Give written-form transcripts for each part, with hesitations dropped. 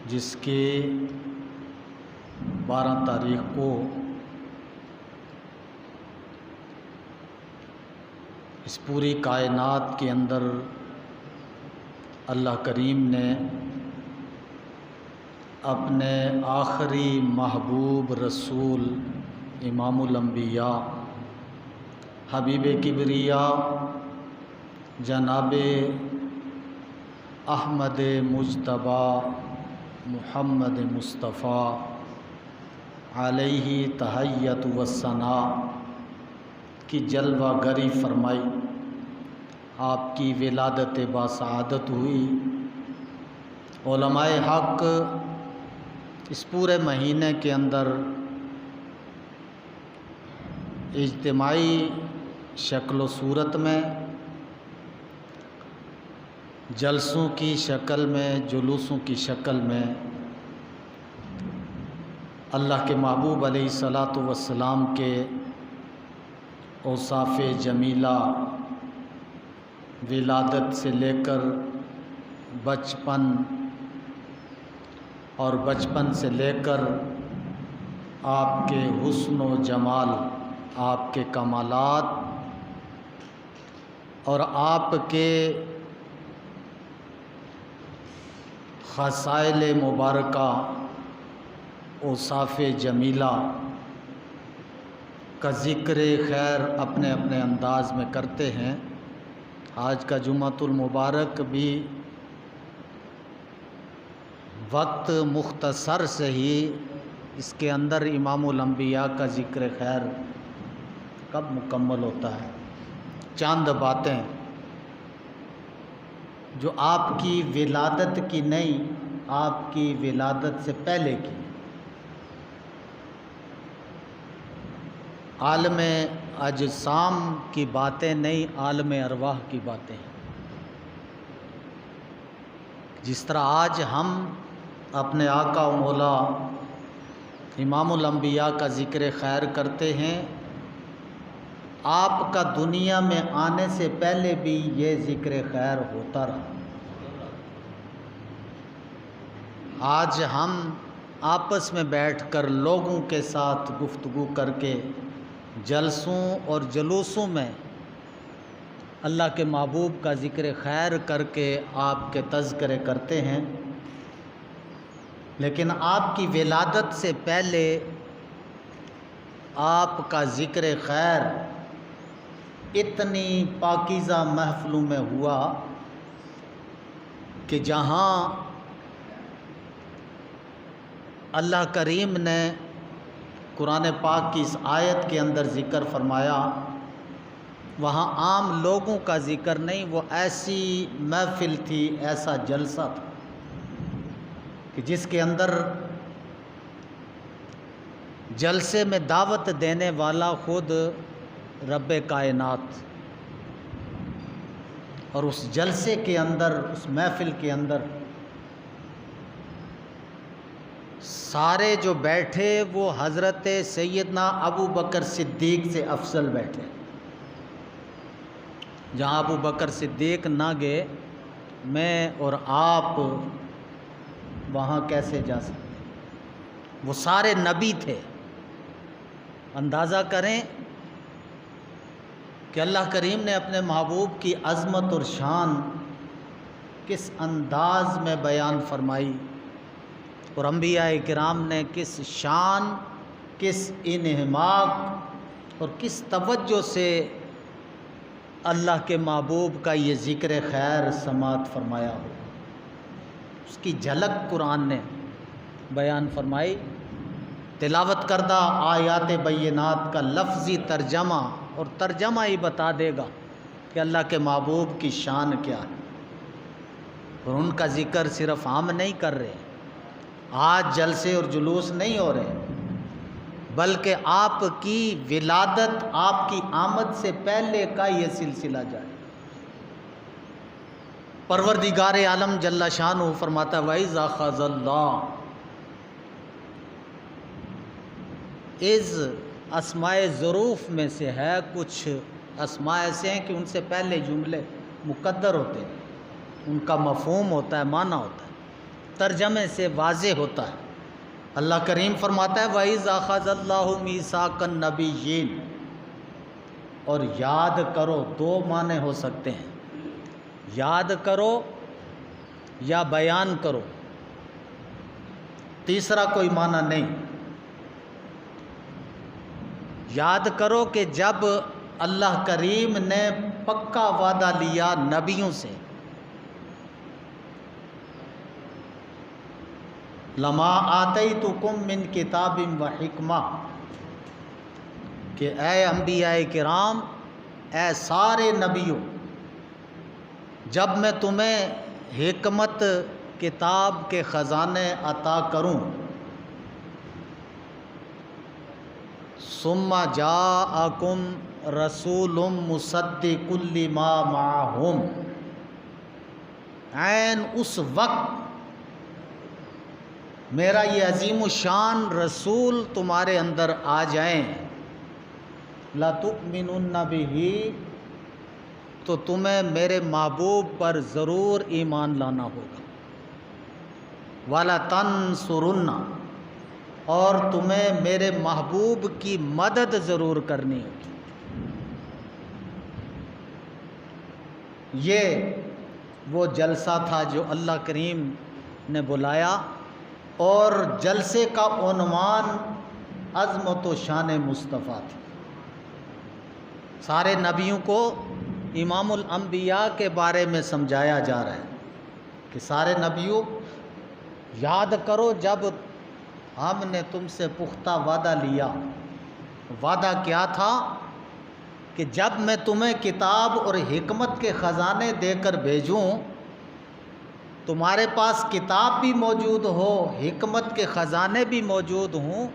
جس کے 12 تاریخ کو اس پوری کائنات کے اندر اللہ کریم نے اپنے آخری محبوب رسول امام الانبیاء حبیب کبریا جناب احمد مجتبی محمد مصطفیٰ علیہ تحیت و ثناء کی جلوہ گری فرمائی، آپ کی ولادت باسعادت ہوئی۔ علماء حق اس پورے مہینے کے اندر اجتماعی شکل و صورت میں، جلسوں کی شکل میں، جلوسوں کی شکل میں اللہ کے محبوب علیہ الصلاۃ والسلام کے اوصاف جمیلہ، ولادت سے لے کر بچپن اور بچپن سے لے کر آپ کے حسن و جمال، آپ کے کمالات اور آپ کے خصائل مبارکہ اوصاف جمیلہ کا ذکر خیر اپنے اپنے انداز میں کرتے ہیں۔ آج کا جمعۃ المبارک بھی وقت مختصر سے ہی اس کے اندر امام الانبیاء کا ذکر خیر کب مکمل ہوتا ہے؟ چند باتیں جو آپ کی ولادت کی نہیں، آپ کی ولادت سے پہلے کی، عالم اجسام کی باتیں نہیں، عالم ارواح کی باتیں ہیں۔ جس طرح آج ہم اپنے آقا و مولا امام الانبیاء کا ذکر خیر کرتے ہیں، آپ کا دنیا میں آنے سے پہلے بھی یہ ذکر خیر ہوتا رہا۔ آج ہم آپس میں بیٹھ کر لوگوں کے ساتھ گفتگو کر کے جلسوں اور جلوسوں میں اللہ کے محبوب کا ذکر خیر کر کے آپ کے تذکرے کرتے ہیں، لیکن آپ کی ولادت سے پہلے آپ کا ذکر خیر اتنی پاکیزہ محفلوں میں ہوا کہ جہاں اللہ کریم نے قرآن پاک کی اس آیت کے اندر ذکر فرمایا، وہاں عام لوگوں کا ذکر نہیں، وہ ایسی محفل تھی، ایسا جلسہ تھا کہ جس کے اندر جلسے میں دعوت دینے والا خود رب کائنات، اور اس جلسے کے اندر، اس محفل کے اندر سارے جو بیٹھے وہ حضرت سیدنا ابو بکر صدیق سے افضل بیٹھے۔ جہاں ابو بکر صدیق نہ گئے، میں اور آپ وہاں کیسے جا سکتے؟ وہ سارے نبی تھے۔ اندازہ کریں کہ اللہ کریم نے اپنے محبوب کی عظمت اور شان کس انداز میں بیان فرمائی، اور انبیاء کرام نے کس شان، کس انہماک اور کس توجہ سے اللہ کے محبوب کا یہ ذکر خیر سماعت فرمایا ہو، اس کی جھلک قرآن نے بیان فرمائی۔ تلاوت کردہ آیات بینات کا لفظی ترجمہ اور ترجمہ ہی بتا دے گا کہ اللہ کے محبوب کی شان کیا ہے، اور ان کا ذکر صرف ہم نہیں کر رہے، آج جلسے اور جلوس نہیں ہو رہے، بلکہ آپ کی ولادت، آپ کی آمد سے پہلے کا یہ سلسلہ جاری۔ پروردگار عالم جل شانہ فرماتا ہے وَإِذَا أَخَذَ اللَّهُ، اسماء ظروف میں سے ہے، کچھ اسماء ایسے ہیں کہ ان سے پہلے جملے مقدر ہوتے ہیں، ان کا مفہوم ہوتا ہے، معنی ہوتا ہے۔ ترجمے سے واضح ہوتا ہے۔ اللہ کریم فرماتا ہے وَإِذْ أَخَذَ اللَّهُ مِيثَاقَ النَّبِيِّينَ، اور یاد کرو، دو معنی ہو سکتے ہیں، یاد کرو یا بیان کرو، تیسرا کوئی معنی نہیں۔ یاد کرو کہ جب اللہ کریم نے پکا وعدہ لیا نبیوں سے، لما آتیتکم من کتاب و حکمہ، کہ اے انبیاء کرام، اے سارے نبیوں، جب میں تمہیں حکمت، کتاب کے خزانے عطا کروں، ثم جاءکم رسول مصدق لما معہم، عین اس وقت میرا یہ عظیم الشان رسول تمہارے اندر آ جائیں، لَتُؤْمِنُنَّ بِهِ، تو تمہیں میرے محبوب پر ضرور ایمان لانا ہوگا، وَلَتَنْصُرُنَّ، اور تمہیں میرے محبوب کی مدد ضرور کرنی ہوگی۔ یہ وہ جلسہ تھا جو اللہ کریم نے بلایا، اور جلسے کا عنوان عظمت و شان مصطفیٰ تھی۔ سارے نبیوں کو امام الانبیاء کے بارے میں سمجھایا جا رہا ہے کہ سارے نبیوں، یاد کرو جب ہم نے تم سے پختہ وعدہ لیا۔ وعدہ کیا تھا؟ کہ جب میں تمہیں کتاب اور حکمت کے خزانے دے کر بھیجوں، تمہارے پاس کتاب بھی موجود ہو، حکمت کے خزانے بھی موجود ہوں،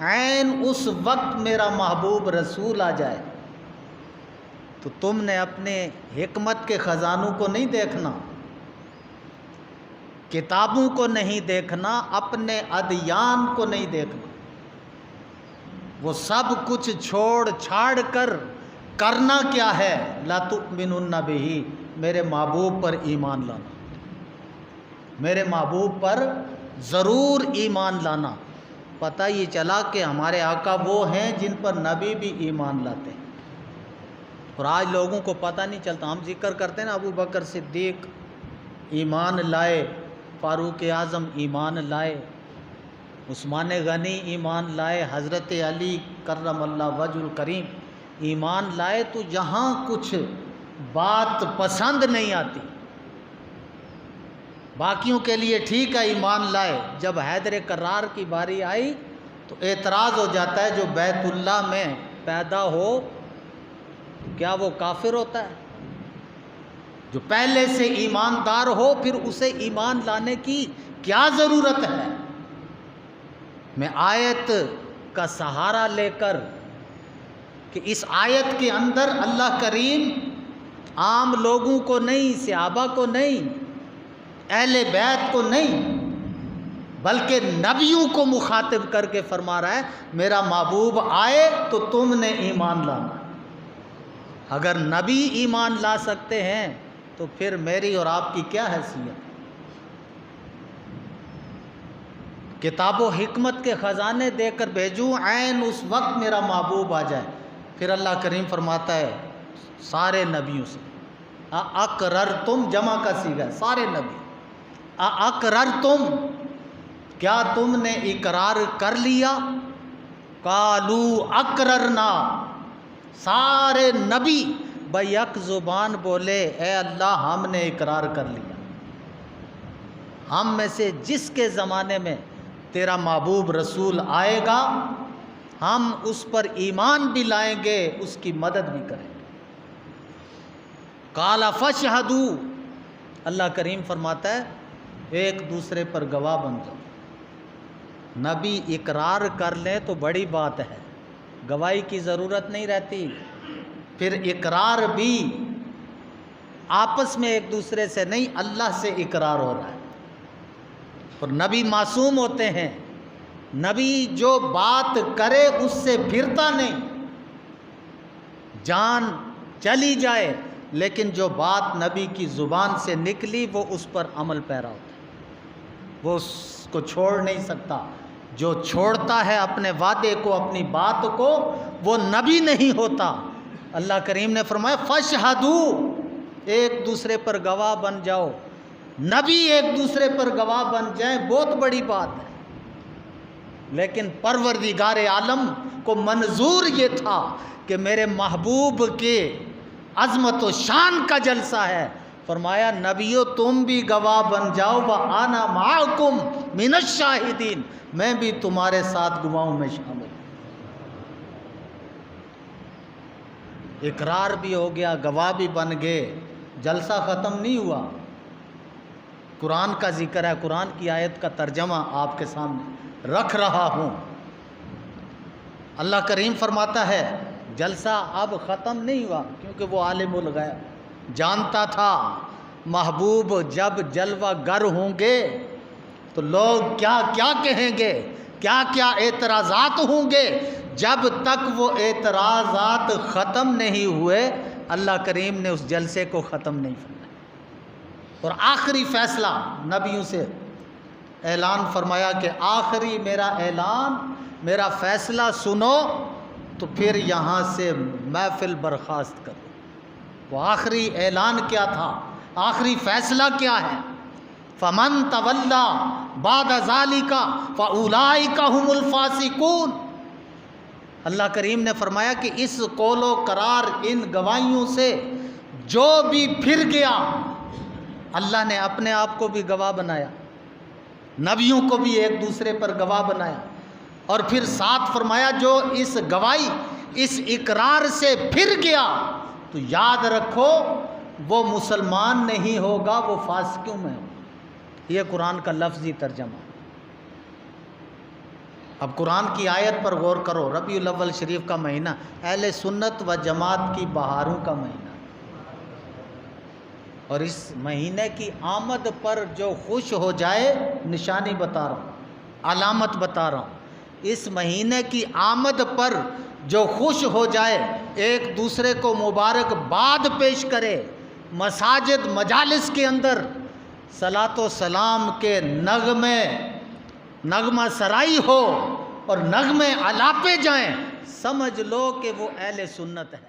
عین اس وقت میرا محبوب رسول آ جائے، تو تم نے اپنے حکمت کے خزانوں کو نہیں دیکھنا، کتابوں کو نہیں دیکھنا، اپنے ادیان کو نہیں دیکھنا، وہ سب کچھ چھوڑ چھاڑ کر کرنا کیا ہے؟ لَتُؤْمِنُنَّ بِهِ، میرے محبوب پر ایمان لانا، میرے محبوب پر ضرور ایمان لانا۔ پتہ یہ چلا کہ ہمارے آقا وہ ہیں جن پر نبی بھی ایمان لاتے ہیں، اور آج لوگوں کو پتہ نہیں چلتا۔ ہم ذکر کرتے ہیں نا، ابو بکر صدیق ایمان لائے، فاروق اعظم ایمان لائے، عثمان غنی ایمان لائے، حضرت علی کرم اللہ وجہ الکریم ایمان لائے، تو یہاں کچھ بات پسند نہیں آتی۔ باقیوں کے لیے ٹھیک ہے ایمان لائے، جب حیدر کرار کی باری آئی تو اعتراض ہو جاتا ہے، جو بیت اللہ میں پیدا ہو کیا وہ کافر ہوتا ہے؟ جو پہلے سے ایماندار ہو پھر اسے ایمان لانے کی کیا ضرورت ہے؟ میں آیت کا سہارا لے کر کہ اس آیت کے اندر اللہ کریم عام لوگوں کو نہیں، صحابہ کو نہیں، اہل بیت کو نہیں، بلکہ نبیوں کو مخاطب کر کے فرما رہا ہے میرا محبوب آئے تو تم نے ایمان لانا۔ اگر نبی ایمان لا سکتے ہیں تو پھر میری اور آپ کی کیا حیثیت؟ کتاب و حکمت کے خزانے دے کر بھیجوں، عین اس وقت میرا محبوب آ جائے۔ پھر اللہ کریم فرماتا ہے سارے نبیوں سے، اقررتم، جمع کا صیغہ ہے، سارے نبی، اقررتم، کیا تم نے اقرار کر لیا؟ قالو اقررنا، سارے نبی بیک زبان بولے اے اللہ ہم نے اقرار کر لیا، ہم میں سے جس کے زمانے میں تیرا محبوب رسول آئے گا ہم اس پر ایمان بھی لائیں گے، اس کی مدد بھی کریں گے۔ قال فاشہدوا، اللہ کریم فرماتا ہے ایک دوسرے پر گواہ بن جاؤ۔ نبی اقرار کر لیں تو بڑی بات ہے، گواہی کی ضرورت نہیں رہتی۔ پھر اقرار بھی آپس میں ایک دوسرے سے نہیں، اللہ سے اقرار ہو رہا ہے۔ اور نبی معصوم ہوتے ہیں، نبی جو بات کرے اس سے پھرتا نہیں، جان چلی جائے لیکن جو بات نبی کی زبان سے نکلی وہ اس پر عمل پیرا ہوتا ہے، وہ اس کو چھوڑ نہیں سکتا. جو چھوڑتا ہے اپنے وعدے کو، اپنی بات کو، وہ نبی نہیں ہوتا. اللہ کریم نے فرمایا فَاشْهَدُوا، ایک دوسرے پر گواہ بن جاؤ. نبی ایک دوسرے پر گواہ بن جائیں بہت بڑی بات ہے، لیکن پروردگار عالم کو منظور یہ تھا کہ میرے محبوب کے عظمت و شان کا جلسہ ہے. فرمایا نبیو تم بھی گواہ بن جاؤ، وَأَنَا مَعَكُمْ مِنَ الشَّاهِدِينَ، میں بھی تمہارے ساتھ گواہوں میں شامل. اقرار بھی ہو گیا، گواہ بھی بن گئے، جلسہ ختم نہیں ہوا. قرآن کا ذکر ہے، قرآن کی آیت کا ترجمہ آپ کے سامنے رکھ رہا ہوں. اللہ کریم فرماتا ہے جلسہ اب ختم نہیں ہوا، کیونکہ وہ عالم الغیب جانتا تھا محبوب جب جلوہ گر ہوں گے تو لوگ کیا کیا کہیں گے، کیا کیا اعتراضات ہوں گے. جب تک وہ اعتراضات ختم نہیں ہوئے اللہ کریم نے اس جلسے کو ختم نہیں فرمایا. اور آخری فیصلہ نبیوں سے اعلان فرمایا کہ آخری میرا اعلان، میرا فیصلہ سنو تو پھر یہاں سے محفل برخاست کرو. وہ آخری اعلان کیا تھا، آخری فیصلہ کیا ہے؟ فَمَن تَوَلَّى بَعْدَ ذَلِكَ فَأُولَٰئِكَ هُمُ الْفَاسِقُونَ. اللہ کریم نے فرمایا کہ اس قول و قرار، ان گواہیوں سے جو بھی پھر گیا، اللہ نے اپنے آپ کو بھی گواہ بنایا، نبیوں کو بھی ایک دوسرے پر گواہ بنایا، اور پھر ساتھ فرمایا جو اس گواہی، اس اقرار سے پھر گیا تو یاد رکھو وہ مسلمان نہیں ہوگا، وہ فاسقوں میں ہوگا. یہ قرآن کا لفظی ترجمہ. اب قرآن کی آیت پر غور کرو. ربیع الاول شریف کا مہینہ اہل سنت و جماعت کی بہاروں کا مہینہ، اور اس مہینے کی آمد پر جو خوش ہو جائے، نشانی بتا رہا ہوں، علامت بتا رہا ہوں. اس مہینے کی آمد پر جو خوش ہو جائے، ایک دوسرے کو مبارک باد پیش کرے، مساجد مجالس کے اندر صلاۃ و سلام کے نغمہ سرائی ہو اور نغمے الاپے جائیں، سمجھ لو کہ وہ اہل سنت ہے.